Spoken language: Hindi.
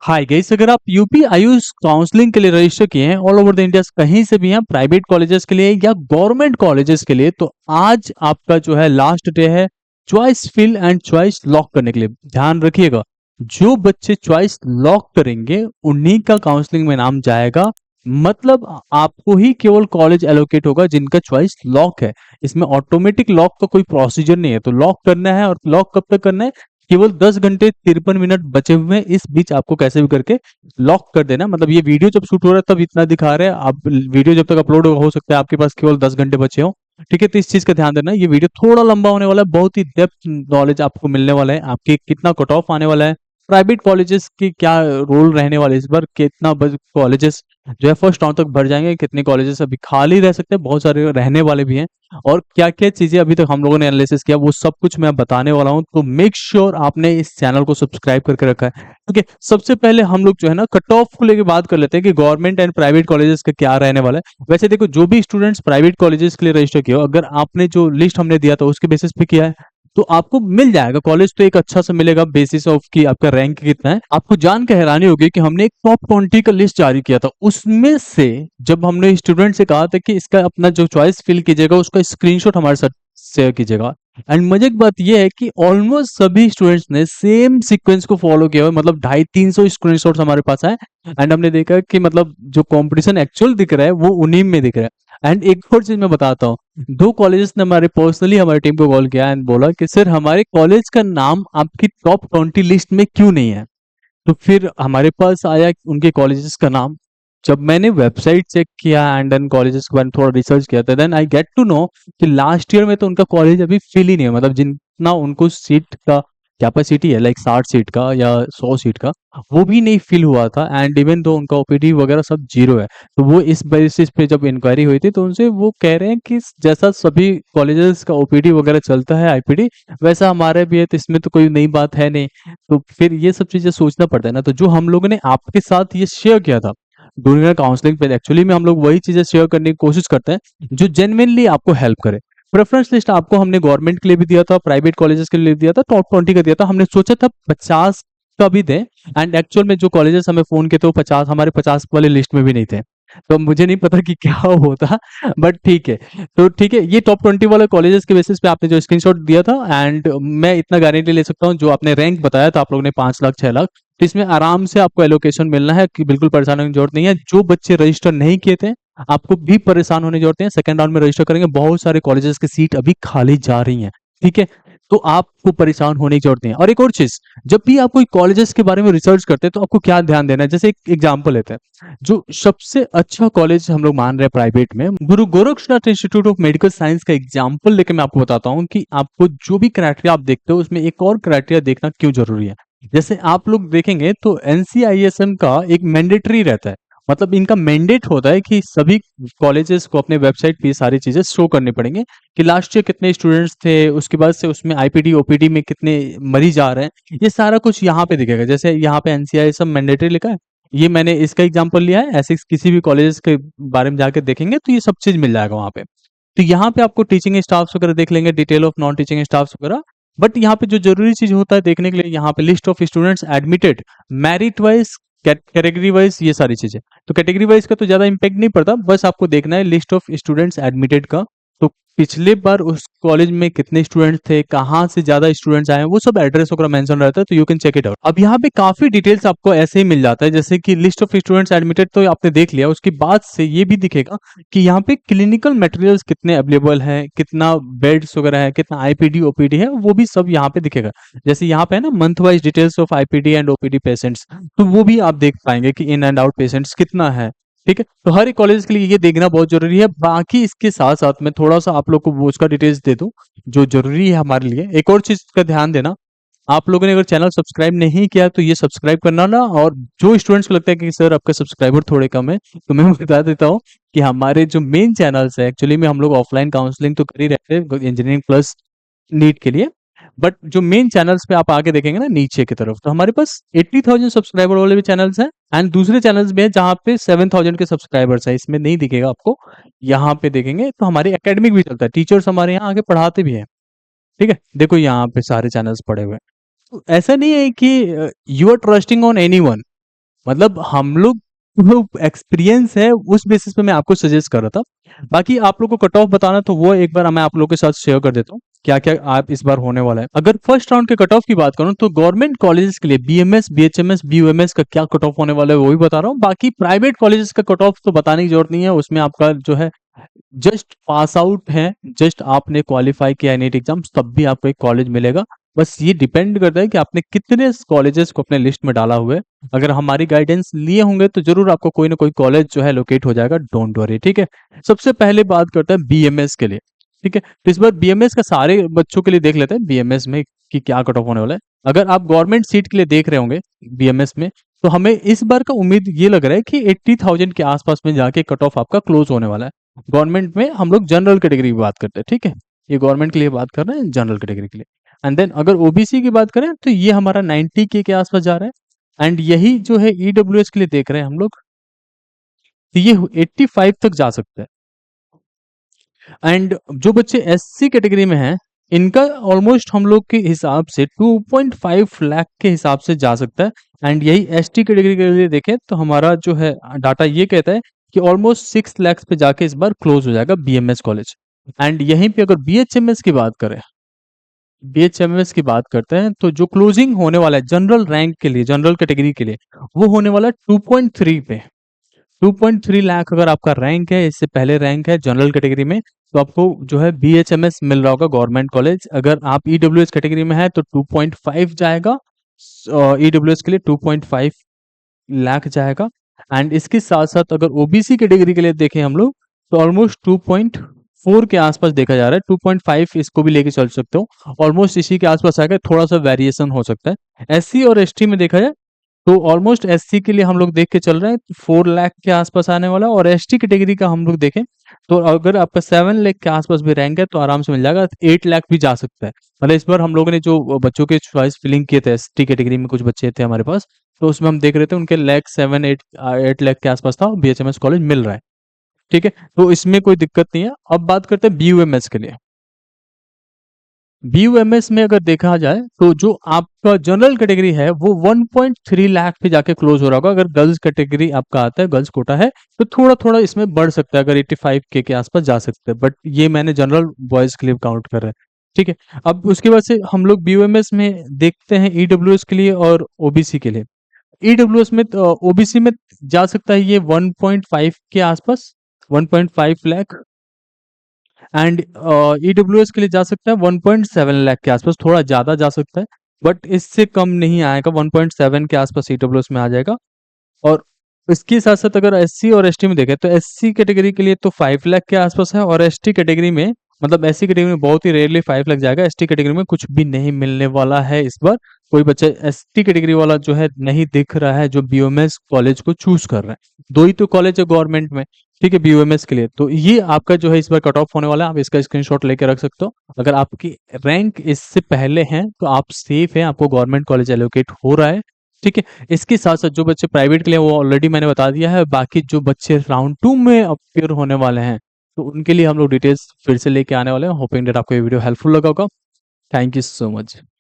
हाय गाइस, अगर आप यूपी आयुष काउंसलिंग के लिए रजिस्टर किए हैं ऑल ओवर द इंडिया, कहीं से भी हैं, प्राइवेट कॉलेजेस के लिए या गवर्नमेंट कॉलेजेस के लिए, तो आज आपका जो है लास्ट डे है choice fill and choice lock करने के लिए। ध्यान रखिएगा, जो बच्चे चॉइस लॉक करेंगे उन्हीं का काउंसलिंग में नाम जाएगा। मतलब आपको ही केवल कॉलेज एलोकेट होगा जिनका चॉइस लॉक है। इसमें ऑटोमेटिक लॉक का कोई प्रोसीजर नहीं है। तो लॉक करना है, और लॉक कब तक करना है? केवल 10 घंटे 53 मिनट बचे हुए हैं। इस बीच आपको कैसे भी करके लॉक कर देना। मतलब ये वीडियो जब शूट हो रहा है तब इतना दिखा रहा है, आप वीडियो जब तक अपलोड हो सकता है आपके पास केवल 10 घंटे बचे हो। ठीक है, तो इस चीज का ध्यान देना। ये वीडियो थोड़ा लंबा होने वाला है, बहुत ही डेप्थ नॉलेज आपको मिलने वाला है, आपके कितना कट ऑफ आने वाला है, प्राइवेट कॉलेजेस की क्या रोल रहने वाले इस बार, कितना कॉलेजेस जो है फर्स्ट राउंड तक भर जाएंगे, कितने कॉलेजेस अभी खाली रह सकते हैं, बहुत सारे रहने वाले भी हैं, और क्या क्या चीजें अभी तक हम लोगों ने एनालिसिस किया वो सब कुछ मैं बताने वाला हूं। तो मेक श्योर आपने इस चैनल को सब्सक्राइब करके रखा है। ओके, सबसे पहले हम लोग जो है ना कट ऑफ को लेके बात कर लेते हैं कि गवर्नमेंट एंड प्राइवेट कॉलेजेस का क्या रहने वाला है। वैसे देखो, जो भी स्टूडेंट्स प्राइवेट कॉलेजेस के लिए रजिस्टर किया हो, अगर आपने जो लिस्ट हमने दिया था उसके बेसिस पे किया है तो आपको मिल जाएगा कॉलेज। तो एक अच्छा सा मिलेगा बेसिस ऑफ कि आपका रैंक कितना है। आपको जान के हैरानी होगी कि हमने एक टॉप 20 का लिस्ट जारी किया था। उसमें से जब हमने स्टूडेंट से कहा था कि इसका अपना जो चॉइस फिल कीजिएगा उसका स्क्रीनशॉट हमारे साथ शेयर कीजिएगा, एंड मजे की बात यह है कि ऑलमोस्ट सभी स्टूडेंट्स ने सेम सीक्वेंस को फॉलो किया हुआ है। मतलब 250-300 स्क्रीनशॉट्स हमारे पास है, एंड हमने देखा कि मतलब जो कंपटीशन एक्चुअल दिख रहा है वो उन्हीं में दिख रहा है। एंड एक और चीज मैं बताता हूँ, दो कॉलेजेस ने हमारे पर्सनली हमारी टीम को कॉल किया एंड बोला कि सर हमारे कॉलेज का नाम आपकी टॉप 20 लिस्ट में क्यों नहीं है। तो फिर हमारे पास आया उनके कॉलेजेस का नाम। जब मैंने वेबसाइट चेक किया एंड देन कॉलेजेस के बारे में थोड़ा रिसर्च किया था, then I get to know कि लास्ट ईयर में तो उनका कॉलेज अभी फिल ही नहीं है। मतलब जितना उनको सीट का कैपेसिटी है, लाइक 60 सीट का या 100 सीट का, वो भी नहीं फिल हुआ था। एंड इवन दो उनका ओपीडी वगैरह सब जीरो है। तो वो इस बेसिस पे जब इंक्वायरी हुई थी तो उनसे वो कह रहे हैं कि जैसा सभी कॉलेजेस का ओपीडी वगैरह चलता है, आईपीडी, वैसा हमारे भी है, तो इसमें तो कोई नई बात है नहीं। तो फिर ये सब चीजें सोचना पड़ता है ना। तो जो हम लोगों ने आपके साथ ये शेयर किया था ड्यूरिंग काउंसलिंग पे, एक्चुअली में हम लोग वही चीजें शेयर करने की कोशिश करते हैं जो जेन्युइनली आपको हेल्प करे। प्रेफरेंस लिस्ट आपको हमने गवर्नमेंट के लिए भी दिया था, प्राइवेट कॉलेजेस के लिए दिया था, टॉप 20 का दिया था। हमने सोचा था 50 का भी दें, एंड एक्चुअल में जो कॉलेजेस हमें फोन किए थे वो 50, हमारे 50 वाले लिस्ट में भी नहीं थे। तो मुझे नहीं पता कि क्या होता, बट ठीक है। तो ठीक है, ये टॉप 20 वाले कॉलेजेस के बेसिस पे आपने जो स्क्रीनशॉट दिया था, एंड मैं इतना गारंटी ले सकता हूँ जो आपने रैंक बताया था आप लोगों ने 5 लाख 6 लाख, तो इसमें आराम से आपको एलोकेशन मिलना है कि बिल्कुल परेशान होने की जरूरत नहीं है। जो बच्चे रजिस्टर नहीं किए थे आपको भी परेशान होने की जरूरत नहीं है। सेकंड राउंड में रजिस्टर करेंगे, बहुत सारे कॉलेजेस की सीट अभी खाली जा रही हैं। ठीक है, तो आपको परेशान होने की जरूरत नहीं है। और एक और चीज, जब भी आप कोई कॉलेजेस के बारे में रिसर्च करते हैं तो आपको क्या ध्यान देना है। जैसे एक एग्जांपल लेते हैं, जो सबसे अच्छा कॉलेज हम लोग मान रहे हैं प्राइवेट में, Guru Gorakshnath institute of medical science का एग्जांपल लेके मैं आपको बताता हूँ कि आपको जो भी क्राइटेरिया आप देखते हो उसमें एक और क्राइटेरिया देखना क्यों जरूरी है। जैसे आप लोग देखेंगे तो एनसीआईएसएम का एक मैंडेटरी रहता है। मतलब इनका मैंडेट होता है कि सभी कॉलेजेस को अपने वेबसाइट पे ये सारी चीजें शो करनी पड़ेंगे कि लास्ट ईयर कितने स्टूडेंट्स थे, उसके बाद से उसमें आईपीडी ओपीडी में कितने मरीज आ रहे हैं, ये सारा कुछ यहाँ पे दिखेगा। जैसे यहाँ पे एनसीआईएसएम मैंडेटरी लिखा है, ये मैंने इसका एग्जांपल लिया है। ऐसे किसी भी कॉलेजेस के बारे में जाके देखेंगे तो ये सब चीज मिल जाएगा वहाँ पे। तो यहाँ पे आपको टीचिंग स्टाफ्स वगैरह देख लेंगे, detail of non teaching staffs वगैरह। बट यहाँ पे जो जरूरी चीज होता है देखने के लिए, यहाँ पे list of students admitted, merit wise, category wise, ये सारी चीजें। तो कैटेगरी वाइज का तो ज्यादा इंपैक्ट नहीं पड़ता, बस आपको देखना है लिस्ट ऑफ स्टूडेंट्स एडमिटेड का। तो पिछले बार उस कॉलेज में कितने स्टूडेंट्स थे, कहाँ से ज्यादा स्टूडेंट्स आए हैं, वो सब एड्रेस वगैरह मेंशन रहता है, तो you can check it out. अब यहाँ पे काफी डिटेल्स आपको ऐसे ही मिल जाता है, जैसे कि लिस्ट ऑफ स्टूडेंट्स एडमिटेड तो आपने देख लिया, उसके बाद से ये भी दिखेगा कि यहाँ पे क्लिनिकल मटेरियल्स कितने अवेलेबल हैं, कितना बेड्स वगैरह है, कितना आईपीडी ओपीडी है, वो भी सब यहाँ पे दिखेगा। जैसे यहाँ पे है ना month wise details of IPD and OPD patients, तो वो भी आप देख पाएंगे कि इन एंड आउट पेशेंट्स कितना है। ठीक है, तो हर एक कॉलेज के लिए ये देखना बहुत जरूरी है। बाकी इसके साथ साथ मैं थोड़ा सा आप लोग को वो उसका डिटेल्स दे दूं जो जरूरी है हमारे लिए। एक और चीज का ध्यान देना, आप लोगों ने अगर चैनल सब्सक्राइब नहीं किया तो ये सब्सक्राइब करना ना। और जो स्टूडेंट्स को लगता है कि सर आपका सब्सक्राइबर थोड़े कम है, तो मैं बता देता हूँ कि हमारे जो मेन चैनल्स है, एक्चुअली में हम लोग ऑफलाइन काउंसलिंग तो कर ही रहते हैं इंजीनियरिंग प्लस नीट के लिए, बट जो मेन चैनल्स पे आप आगे देखेंगे ना नीचे की तरफ, तो हमारे पास 80,000 सब्सक्राइबर वाले भी चैनल्स हैं, एंड दूसरे चैनल्स भी हैं जहाँ पे 7,000 के सब्सक्राइबर्स हैं। इसमें नहीं दिखेगा आपको, यहाँ पे देखेंगे तो हमारी एकेडमिक भी चलता है, टीचर्स हमारे यहाँ आगे पढ़ाते भी हैं। ठीक है, देखो यहाँ पे सारे चैनल्स पड़े हुए हैं। तो ऐसा नहीं है कि you are trusting on anyone. मतलब हम लोग जो एक्सपीरियंस है उस बेसिस पे मैं आपको सजेस्ट कर रहा था। बाकी आप लोग को कट ऑफ बताना तो वो एक बार मैं आप लोग के साथ शेयर कर देता हूँ क्या क्या आप इस बार होने वाला है। अगर फर्स्ट राउंड के कट ऑफ की बात करूं तो गवर्नमेंट कॉलेजेस के लिए बीएमएस बीएचएमएस बीयूएमएस का क्या कट ऑफ होने वाला है वो भी बता रहा हूँ। बाकी प्राइवेट कॉलेजेस का कट ऑफ तो बताने की जरूरत नहीं है, उसमें आपका जो है जस्ट पास आउट है, जस्ट आपने क्वालिफाई किया नीट एग्जाम्स तब भी आपको एक कॉलेज मिलेगा। बस ये डिपेंड करता है कि आपने कितने कॉलेजेस को अपने लिस्ट में डाला हुआ है। अगर हमारी गाइडेंस लिए होंगे तो जरूर आपको कोई ना कोई कॉलेज जो है लोकेट हो जाएगा, डोंट वरी, ठीक है। सबसे पहले बात करते हैं बीएमएस के लिए, ठीक है। तो इस बार बीएमएस का सारे बच्चों के लिए देख लेते हैं बीएमएस में कि क्या कट ऑफ होने वाला है। अगर आप गवर्नमेंट सीट के लिए देख रहे होंगे बीएमएस में, तो हमें इस बार का उम्मीद ये लग रहा है कि 80,000 के आसपास में जाके कट ऑफ आपका क्लोज होने वाला है। गवर्नमेंट में हम लोग जनरल कैटेगरी की बात करते हैं, ठीक है। ये गवर्नमेंट के लिए बात कर रहे हैं, जनरल कैटेगरी के लिए। एंड देन अगर ओबीसी की बात करें तो ये हमारा 90 के आसपास जा रहा है। एंड यही जो है ईडब्ल्यूएस के लिए देख रहे हैं हम लोग, तो ये 85 तक जा सकता है। एंड जो बच्चे एससी कैटेगरी में हैं इनका ऑलमोस्ट हम लोग के हिसाब से 2.5 लाख के हिसाब से जा सकता है। एंड यही एसटी कैटेगरी के लिए देखें तो हमारा जो है डाटा ये कहता है कि ऑलमोस्ट 6 लाख पे जाके इस बार क्लोज हो जाएगा बीएमएस कॉलेज। एंड यहीं पे अगर बीएचएमएस की बात करें, बीएचएमएस की बात करते हैं तो जो क्लोजिंग होने वाला है जनरल रैंक के लिए, जनरल कैटेगरी के लिए, वो होने वाला है 2.3 पे। 2.3 लाख अगर आपका रैंक है, इससे पहले रैंक है जनरल कैटेगरी में, तो आपको जो है बीएचएमएस मिल रहा होगा गवर्नमेंट कॉलेज। अगर आप ईडब्ल्यूएस कैटेगरी में है तो 2.5 जाएगा, ईडब्ल्यूएस के लिए 2.5 लाख जाएगा। एंड इसके साथ साथ अगर ओबीसी कैटेगरी के लिए देखें हम लोग तो ऑलमोस्ट 2.4 के आसपास देखा जा रहा है। 2.5 इसको भी लेके चल सकते हो, ऑलमोस्ट इसी के आसपास आएगा, थोड़ा सा वेरिएशन हो सकता है। एससी और एसटी में देखा जाए तो ऑलमोस्ट एससी के लिए हम लोग देख के चल रहे हैं 4 लाख के आसपास आने वाला है, और एसटी कैटेगरी का हम लोग देखें तो अगर आपका 7 लाख के आसपास भी रैंक है तो आराम से मिल जाएगा, 8 लाख भी जा सकता है। मतलब इस बार हम लोगों ने जो बच्चों के चॉइस फिलिंग किए थे एसटी कैटेगरी में, कुछ बच्चे थे हमारे पास, तो उसमें हम देख रहे थे उनके लाख 7-8 लाख के आसपास था, बीएचएमएस कॉलेज मिल रहा है, ठीक है। तो इसमें कोई दिक्कत नहीं है। अब बात करते हैं बीयूएमएस के लिए। बीयूएमएस में अगर देखा जाए तो जो आपका जनरल कैटेगरी है वो 1.3 लाख पे जाके क्लोज हो रहा होगा। अगर गर्ल्स कैटेगरी आपका आता है, गर्ल्स कोटा है, तो थोड़ा थोड़ा इसमें बढ़ सकता है, अगर 85 के आसपास जा सकते हैं, बट ये मैंने जनरल बॉयज के लिए काउंट कर रहा है, ठीक है। अब उसके बाद से हम लोग बीयूएमएस में देखते हैं ईडब्ल्यूएस के लिए और ओबीसी के लिए। ईडब्ल्यूएस में ओबीसी में जा सकता है ये 1.5 के आसपास, 1.5 लाख। एंड ईडब्ल्यूएस के लिए जा सकता है 1.7 लाख के आसपास, थोड़ा ज्यादा जा सकता है, बट इससे कम नहीं आएगा, 1.7 के आसपास ईडब्ल्यूएस में आ जाएगा। और इसके साथ साथ अगर एससी और एसटी में देखें तो एससी कैटेगरी के लिए तो 5 लाख के आसपास है, और एसटी कैटेगरी में, मतलब एससी कैटेगरी में बहुत ही रेयरली 5 लाख जाएगा, एसटी कैटेगरी में कुछ भी नहीं मिलने वाला है इस बार। कोई बच्चा एसटी कैटेगरी वाला जो है नहीं दिख रहा है जो बीओएमएस कॉलेज को चूज कर रहा है। दो ही तो कॉलेज है गवर्नमेंट में, ठीक है, बीओएमएस के लिए। तो ये आपका जो है इस बार कट ऑफ होने वाला है, आप इसका स्क्रीनशॉट लेके रख सकते हो। अगर आपकी रैंक इससे पहले है तो आप सेफ है, आपको गवर्नमेंट कॉलेज एलोकेट हो रहा है, ठीक है। इसके साथ साथ जो बच्चे प्राइवेट के लिए, वो ऑलरेडी मैंने बता दिया है। बाकी जो बच्चे राउंड 2 में अपियर होने वाले हैं तो उनके लिए हम लोग डिटेल्स फिर से लेके आने वाले हैं। होपिंग दैट आपको ये वीडियो हेल्पफुल लगा होगा। Thank you so much.